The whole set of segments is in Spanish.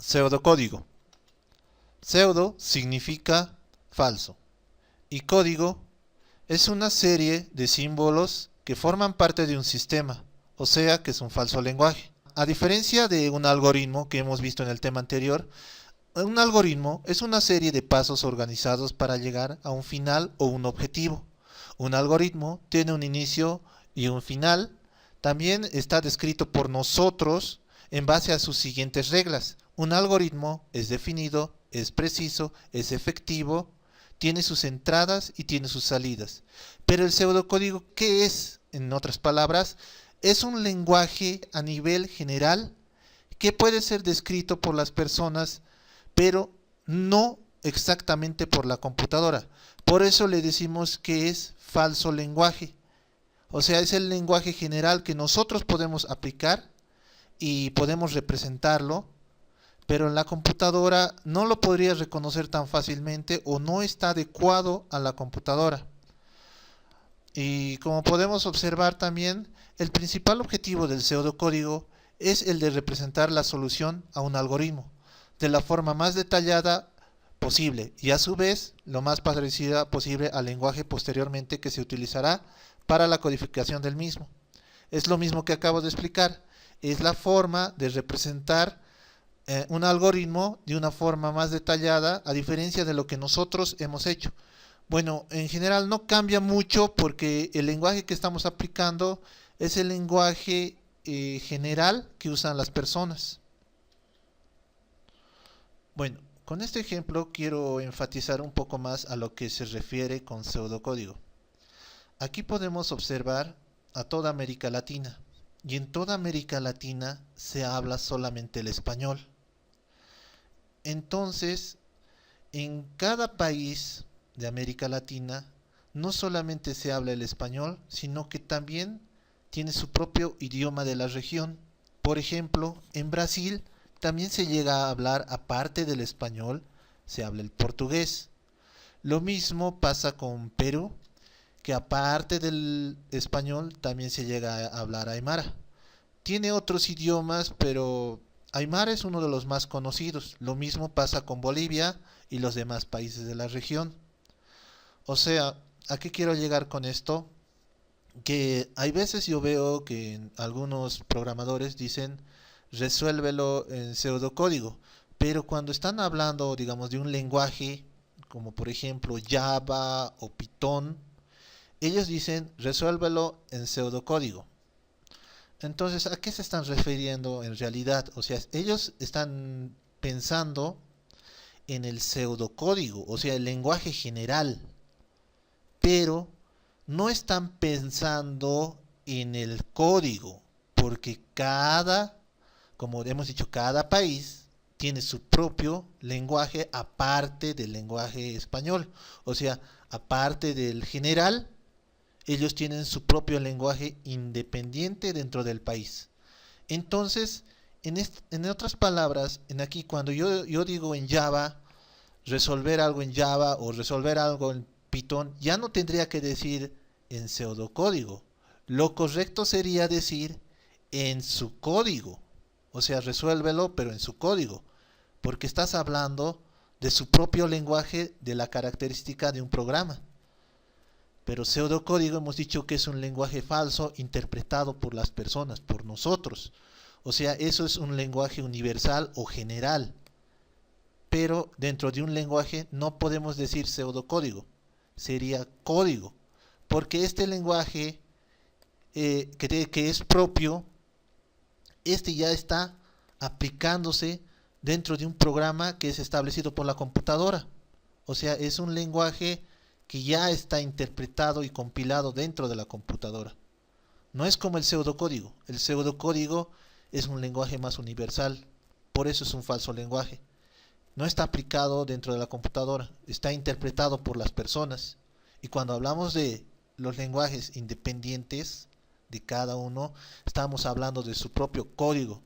Pseudocódigo. Pseudo significa falso y código es una serie de símbolos que forman parte de un sistema, o sea que es un falso lenguaje. A diferencia de un algoritmo que hemos visto en el tema anterior, un algoritmo es una serie de pasos organizados para llegar a un final o un objetivo. Un algoritmo tiene un inicio y un final. También está descrito por nosotros en base a sus siguientes reglas. Un algoritmo es definido, es preciso, es efectivo, tiene sus entradas y tiene sus salidas. Pero el pseudocódigo, ¿qué es? En otras palabras, es un lenguaje a nivel general que puede ser descrito por las personas, pero no exactamente por la computadora. Por eso le decimos que es falso lenguaje. O sea, es el lenguaje general que nosotros podemos aplicar y podemos representarlo, pero en la computadora no lo podría reconocer tan fácilmente o no está adecuado a la computadora. Y como podemos observar también, el principal objetivo del pseudocódigo es el de representar la solución a un algoritmo de la forma más detallada posible y a su vez lo más parecida posible al lenguaje posteriormente que se utilizará para la codificación del mismo. Es lo mismo que acabo de explicar, es la forma de representar un algoritmo de una forma más detallada a diferencia de lo que nosotros hemos hecho. Bueno, en general no cambia mucho porque el lenguaje que estamos aplicando es el lenguaje general que usan las personas. Bueno, con este ejemplo quiero enfatizar un poco más a lo que se refiere con pseudocódigo. Aquí podemos observar a toda América Latina y en toda América Latina se habla solamente el español. Entonces, en cada país de América Latina no solamente se habla el español, sino que también tiene su propio idioma de la región. Por ejemplo, en Brasil también se llega a hablar, aparte del español, se habla el portugués. Lo mismo pasa con Perú, que aparte del español también se llega a hablar aymara. Tiene otros idiomas, pero aymara es uno de los más conocidos. Lo mismo pasa con Bolivia y los demás países de la región. O sea, ¿a qué quiero llegar con esto? Que hay veces yo veo que algunos programadores dicen resuélvelo en pseudocódigo, pero cuando están hablando, digamos, de un lenguaje como por ejemplo Java o Python, ellos dicen resuélvelo en pseudocódigo. Entonces, ¿a qué se están refiriendo en realidad? O sea, ellos están pensando en el pseudocódigo, o sea, el lenguaje general, pero no están pensando en el código, porque como hemos dicho, cada país tiene su propio lenguaje aparte del lenguaje español. O sea, aparte del general, ellos tienen su propio lenguaje independiente dentro del país. Entonces, en otras palabras, en aquí cuando yo digo en Java, resolver algo en Java o resolver algo en Python, ya no tendría que decir en pseudocódigo. Lo correcto sería decir en su código. O sea, resuélvelo, pero en su código. Porque estás hablando de su propio lenguaje, de la característica de un programa. Pero pseudocódigo hemos dicho que es un lenguaje falso interpretado por las personas, por nosotros. O sea, eso es un lenguaje universal o general. Pero dentro de un lenguaje no podemos decir pseudocódigo, sería código, porque este lenguaje que es propio, este ya está aplicándose dentro de un programa que es establecido por la computadora. O sea, es un lenguaje que ya está interpretado y compilado dentro de la computadora. No es como el pseudocódigo. El pseudocódigo es un lenguaje más universal, por eso es un falso lenguaje. No está aplicado dentro de la computadora, está interpretado por las personas. Y cuando hablamos de los lenguajes independientes de cada uno, estamos hablando de su propio código.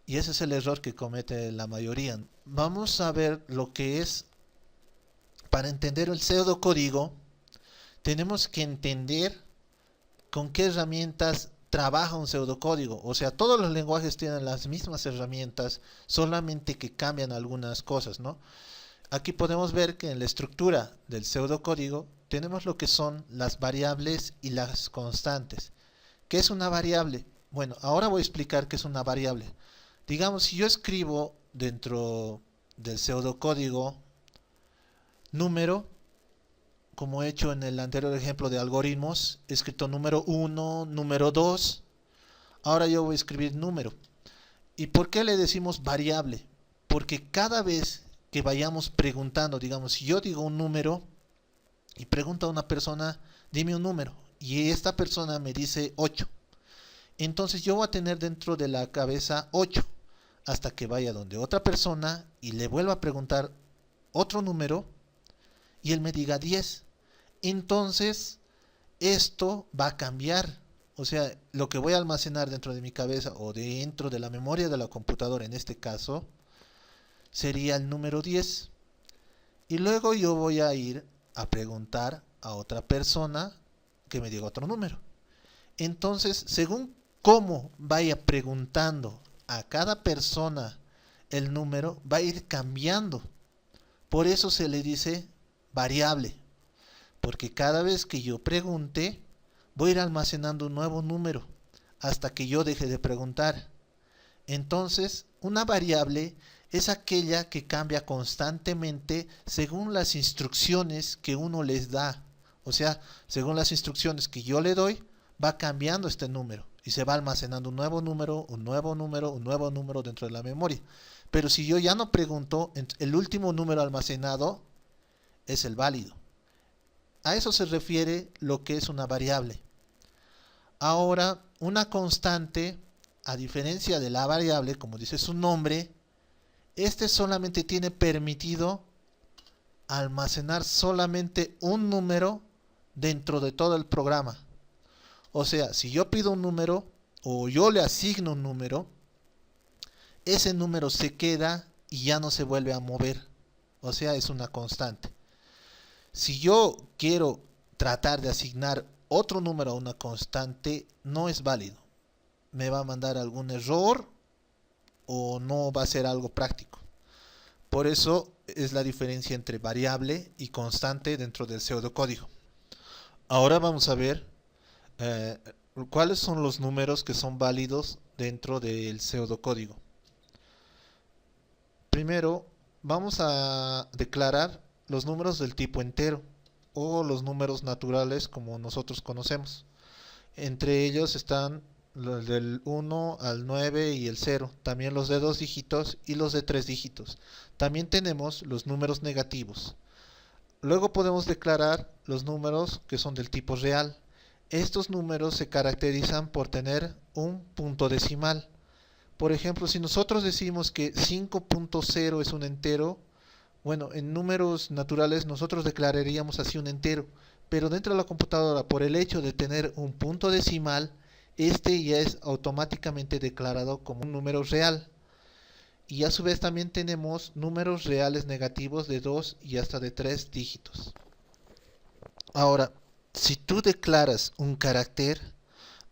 Y ese es el error que comete la mayoría. Vamos a ver lo que es, para entender el pseudocódigo, tenemos que entender con qué herramientas trabaja un pseudocódigo. O sea, todos los lenguajes tienen las mismas herramientas, solamente que cambian algunas cosas, ¿no? Aquí podemos ver que en la estructura del pseudocódigo tenemos lo que son las variables y las constantes. ¿Qué es una variable? Bueno, ahora voy a explicar qué es una variable. Digamos, si yo escribo dentro del pseudocódigo número, como he hecho en el anterior ejemplo de algoritmos, he escrito número 1, número 2, ahora yo voy a escribir número. ¿Y por qué le decimos variable? Porque cada vez que vayamos preguntando, digamos, si yo digo un número y pregunto a una persona, dime un número, y esta persona me dice 8, entonces yo voy a tener dentro de la cabeza 8, hasta que vaya donde otra persona y le vuelva a preguntar otro número y él me diga 10. Entonces esto va a cambiar. O sea, lo que voy a almacenar dentro de mi cabeza o dentro de la memoria de la computadora en este caso sería el número 10. Y luego yo voy a ir a preguntar a otra persona que me diga otro número. Entonces, según cómo vaya preguntando a cada persona el número, va a ir cambiando. Por eso se le dice variable. Porque cada vez que yo pregunte, voy a ir almacenando un nuevo número hasta que yo deje de preguntar. Entonces, una variable es aquella que cambia constantemente según las instrucciones que uno les da. O sea, según las instrucciones que yo le doy, va cambiando este número y se va almacenando un nuevo número, un nuevo número, un nuevo número dentro de la memoria. Pero si yo ya no pregunto, el último número almacenado es el válido. A eso se refiere lo que es una variable. Ahora, una constante, a diferencia de la variable, como dice su nombre, este solamente tiene permitido almacenar solamente un número dentro de todo el programa. O sea, si yo pido un número o yo le asigno un número, ese número se queda y ya no se vuelve a mover. O sea, es una constante. Si yo quiero tratar de asignar otro número a una constante, no es válido. Me va a mandar algún error o no va a ser algo práctico. Por eso es la diferencia entre variable y constante dentro del pseudocódigo. Ahora vamos a ver eh, cuáles son los números que son válidos dentro del pseudocódigo. Primero, vamos a declarar los números del tipo entero o los números naturales como nosotros conocemos. Entre ellos están los del 1 al 9 y el 0, también los de 2 dígitos y los de 3 dígitos. También tenemos los números negativos. Luego podemos declarar los números que son del tipo real. Estos números se caracterizan por tener un punto decimal. Por ejemplo, si nosotros decimos que 5.0 es un entero, bueno, en números naturales nosotros declararíamos así un entero, pero dentro de la computadora, por el hecho de tener un punto decimal, este ya es automáticamente declarado como un número real. Y a su vez también tenemos números reales negativos de 2 y hasta de 3 dígitos. Ahora, si tú declaras un carácter,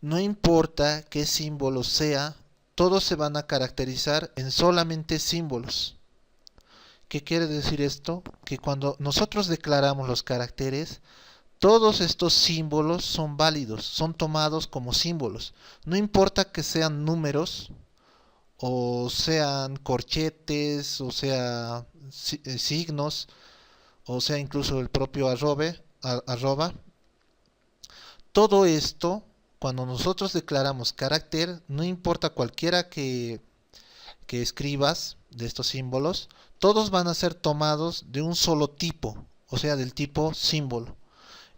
no importa qué símbolo sea, todos se van a caracterizar en solamente símbolos. ¿Qué quiere decir esto? Que cuando nosotros declaramos los caracteres, todos estos símbolos son válidos, son tomados como símbolos. No importa que sean números, o sean corchetes, o sea signos, o sea incluso el propio arroba. Todo esto, cuando nosotros declaramos carácter, no importa cualquiera que escribas de estos símbolos, todos van a ser tomados de un solo tipo, o sea del tipo símbolo.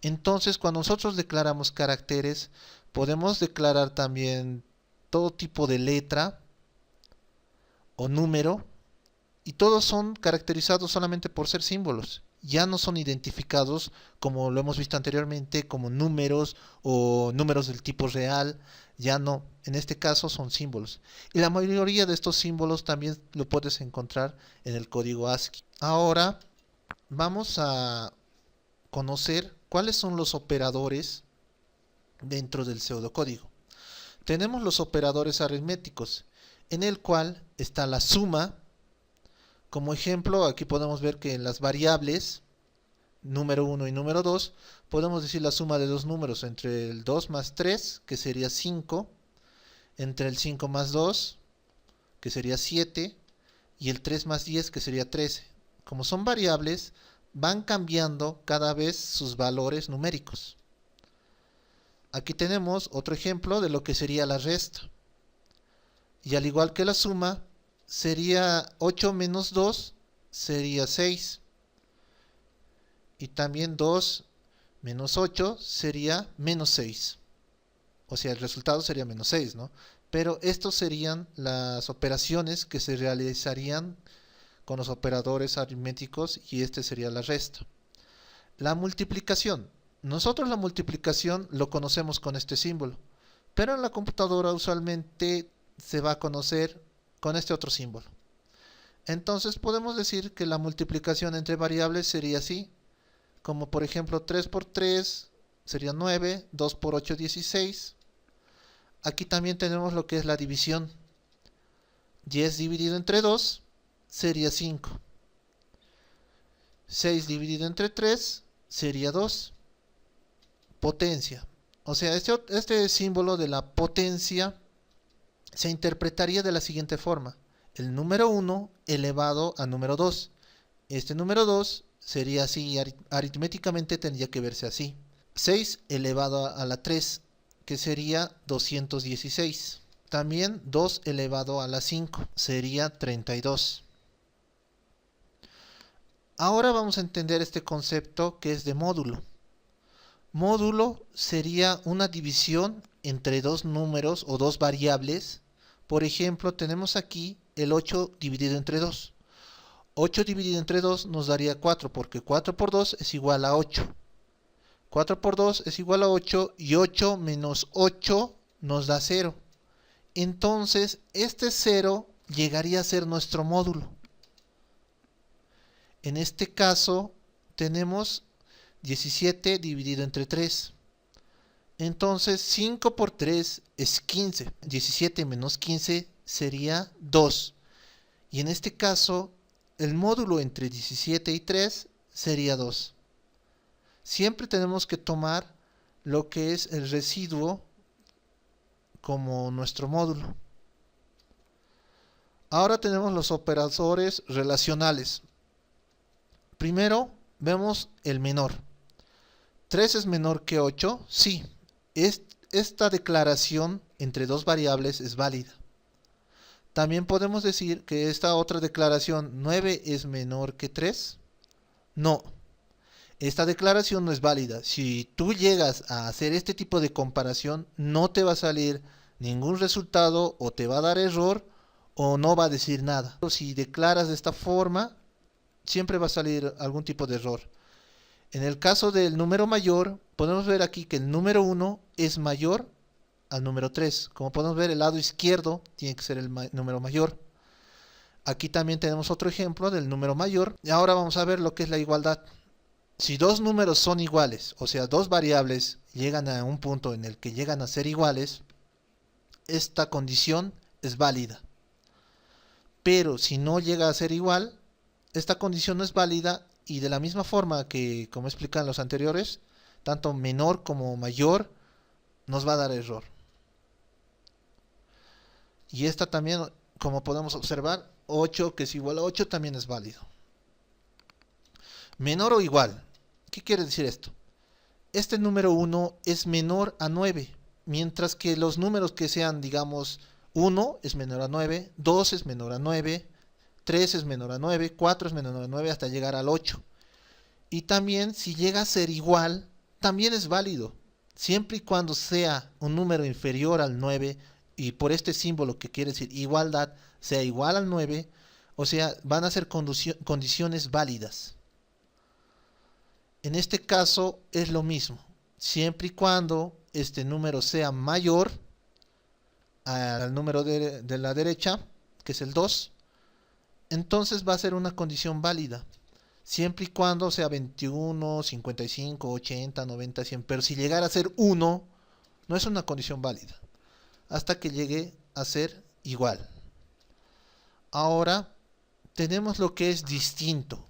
Entonces, cuando nosotros declaramos caracteres, podemos declarar también todo tipo de letra o número, y todos son caracterizados solamente por ser símbolos. Ya no son identificados, como lo hemos visto anteriormente, como números o números del tipo real. Ya no, en este caso son símbolos. Y la mayoría de estos símbolos también lo puedes encontrar en el código ASCII. Ahora vamos a conocer cuáles son los operadores dentro del pseudocódigo. tenemos los operadores aritméticos, en el cual está la suma. Como ejemplo, aquí podemos ver que en las variables número 1 y número 2, podemos decir la suma de dos números, entre el 2 más 3, que sería 5, entre el 5 más 2, que sería 7, y el 3 más 10, que sería 13. Como son variables, van cambiando cada vez sus valores numéricos. Aquí tenemos otro ejemplo de lo que sería la resta. Y al igual que la suma, sería 8 menos 2, sería 6. Y también 2 menos 8 sería menos 6. O sea, el resultado sería menos 6, ¿no? Pero estos serían las operaciones que se realizarían con los operadores aritméticos y este sería la resta. La multiplicación. Nosotros la multiplicación lo conocemos con este símbolo, pero en la computadora usualmente se va a conocer con este otro símbolo. Entonces podemos decir que la multiplicación entre variables sería así, como por ejemplo 3 por 3 sería 9, 2 por 8 16. Aquí también tenemos lo que es la división. 10 dividido entre 2 sería 5. 6 dividido entre 3 sería 2. Potencia. O sea, este símbolo de la potencia se interpretaría de la siguiente forma. El número 1 elevado a número 2. Este número 2 sería así, aritméticamente tendría que verse así. 6 elevado a la 3, que sería 216. También 2 elevado a la 5, sería 32. Ahora vamos a entender este concepto que es de módulo. Módulo sería una división entre dos números o dos variables. Por ejemplo, tenemos aquí el 8 dividido entre 2. 8 dividido entre 2 nos daría 4, porque 4 por 2 es igual a 8. 4 por 2 es igual a 8 y 8 menos 8 nos da 0. Entonces, este 0 llegaría a ser nuestro módulo. En este caso, tenemos 17 dividido entre 3. Entonces 5 por 3 es 15. 17 menos 15 sería 2. Y en este caso el módulo entre 17 y 3 sería 2. Siempre tenemos que tomar lo que es el residuo como nuestro módulo. Ahora tenemos los operadores relacionales. Primero vemos el menor. 3 es menor que 8, sí. Esta declaración entre dos variables es válida. También podemos decir que esta otra declaración, 9 es menor que 3. No. Esta declaración no es válida. Si tú llegas a hacer este tipo de comparación, no te va a salir ningún resultado, o te va a dar error, o no va a decir nada. Si declaras de esta forma, siempre va a salir algún tipo de error. En el caso del número mayor, podemos ver aquí que el número 1 es mayor al número 3. Como podemos ver, el lado izquierdo tiene que ser el número mayor. Aquí también tenemos otro ejemplo del número mayor. Y ahora vamos a ver lo que es la igualdad. Si dos números son iguales, o sea, dos variables llegan a un punto en el que llegan a ser iguales, esta condición es válida. Pero si no llega a ser igual, esta condición no es válida, y de la misma forma que, como explican los anteriores, tanto menor como mayor nos va a dar error. Y esta también, como podemos observar, 8 que es igual a 8 también es válido. Menor o igual. ¿Qué quiere decir esto? Este número 1 es menor a 9, mientras que los números que sean, digamos, 1 es menor a 9, 2 es menor a 9, 3 es menor a 9, 4 es menor a 9 hasta llegar al 8. Y también si llega a ser igual, también es válido, siempre y cuando sea un número inferior al 9 y por este símbolo que quiere decir igualdad sea igual al 9, o sea, van a ser condiciones válidas. En este caso es lo mismo, siempre y cuando este número sea mayor al número de la derecha, que es el 2, entonces va a ser una condición válida, siempre y cuando sea 21, 55, 80, 90, 100, pero si llegara a ser 1, no es una condición válida. hasta que llegue a ser igual. Ahora tenemos lo que es distinto.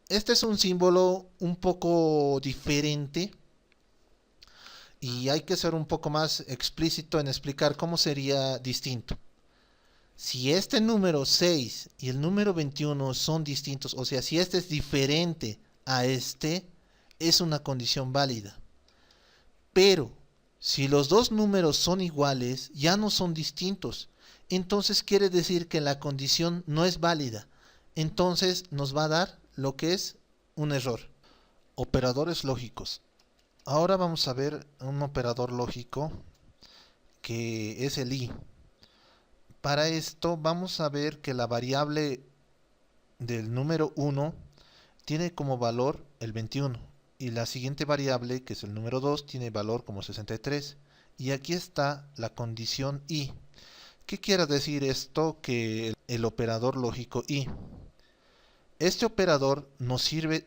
Este es un símbolo un poco diferente y hay que ser un poco más explícito en explicar cómo sería distinto. Si este número 6 y el número 21 son distintos, o sea, si este es diferente a este, es una condición válida. Pero si los dos números son iguales, ya no son distintos. Entonces quiere decir que la condición no es válida. Entonces nos va a dar lo que es un error. Operadores lógicos. Ahora vamos a ver un operador lógico que es el i. Para esto vamos a ver que la variable del número 1 tiene como valor el 21 y la siguiente variable, que es el número 2, tiene valor como 63. Y aquí está la condición i. ¿Qué quiere decir esto? Que el operador lógico i. Este operador nos sirve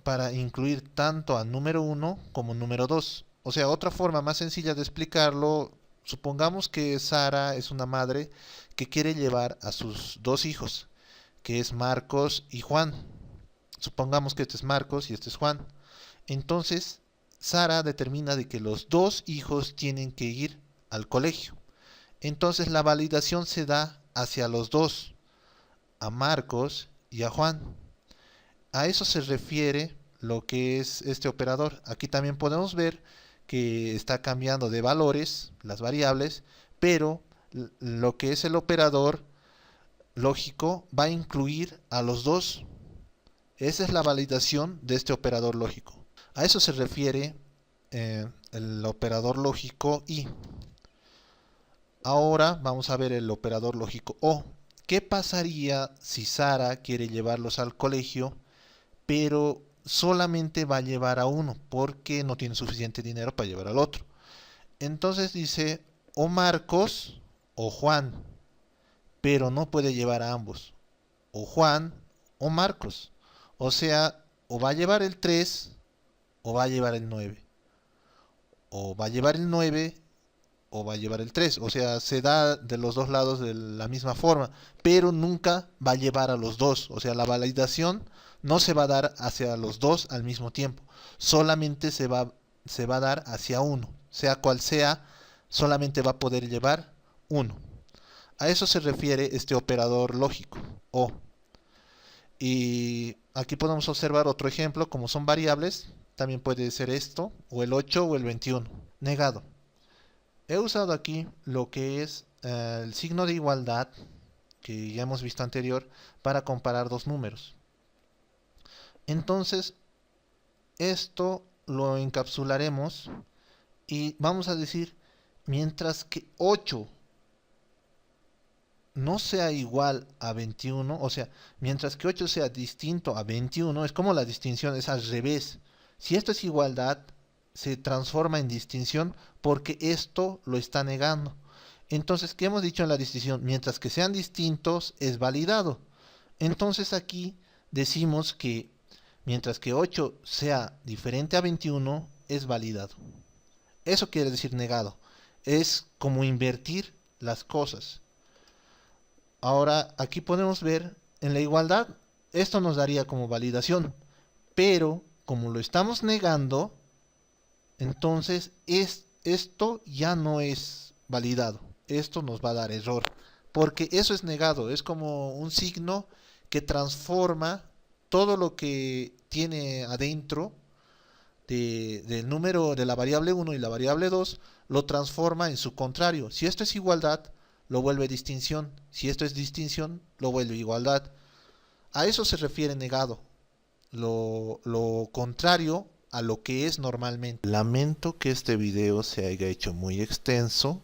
para incluir tanto al número 1 como número 2. O sea, otra forma más sencilla de explicarlo, supongamos que Sara es una madre que quiere llevar a sus dos hijos, que es Marcos y Juan. Supongamos que este es Marcos y este es Juan. Entonces, Sara determina de que los dos hijos tienen que ir al colegio. Entonces, la validación se da hacia los dos, a Marcos y a Juan. A eso se refiere lo que es este operador. Aquí también podemos ver que está cambiando de valores las variables, pero lo que es el operador lógico va a incluir a los dos. Esa es la validación de este operador lógico. A eso se refiere el operador lógico i. Ahora vamos a ver el operador lógico o. ¿Qué pasaría si Sara quiere llevarlos al colegio, pero solamente va a llevar a uno porque no tiene suficiente dinero para llevar al otro? Entonces dice o Marcos o Juan, pero no puede llevar a ambos, o Juan o Marcos. O sea, o va a llevar el 3 o va a llevar el 9, o va a llevar el 9 o va a llevar el 3. O sea, se da de los dos lados de la misma forma, pero nunca va a llevar a los dos. O sea, la validación no se va a dar hacia los dos al mismo tiempo, solamente se va a dar hacia uno, sea cual sea, solamente va a poder llevar uno. A eso se refiere este operador lógico o. Y aquí podemos observar otro ejemplo, como son variables, también puede ser esto, o el 8 o el 21. Negado. He usado aquí lo que es el signo de igualdad, que ya hemos visto anterior, para comparar dos números. Entonces, esto lo encapsularemos y vamos a decir, mientras que 8 no sea igual a 21, o sea, mientras que 8 sea distinto a 21, es como la distinción, es al revés. Si esto es igualdad, se transforma en distinción porque esto lo está negando. Entonces, ¿qué hemos dicho en la distinción? Mientras que sean distintos, es validado. Entonces aquí decimos que mientras que 8 sea diferente a 21, es validado. Eso quiere decir negado. Es como invertir las cosas. Ahora, aquí podemos ver en la igualdad, esto nos daría como validación, pero como lo estamos negando, entonces esto ya no es validado, esto nos va a dar error, porque eso es negado, es como un signo que transforma todo lo que tiene adentro del número de la variable 1 y la variable 2, lo transforma en su contrario. Si esto es igualdad, lo vuelve distinción. Si esto es distinción, lo vuelve igualdad. A eso se refiere negado. Lo contrario a lo que es normalmente. Lamento que este video se haya hecho muy extenso.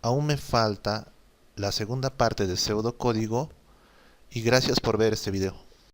Aún me falta la segunda parte del pseudocódigo. Y gracias por ver este video.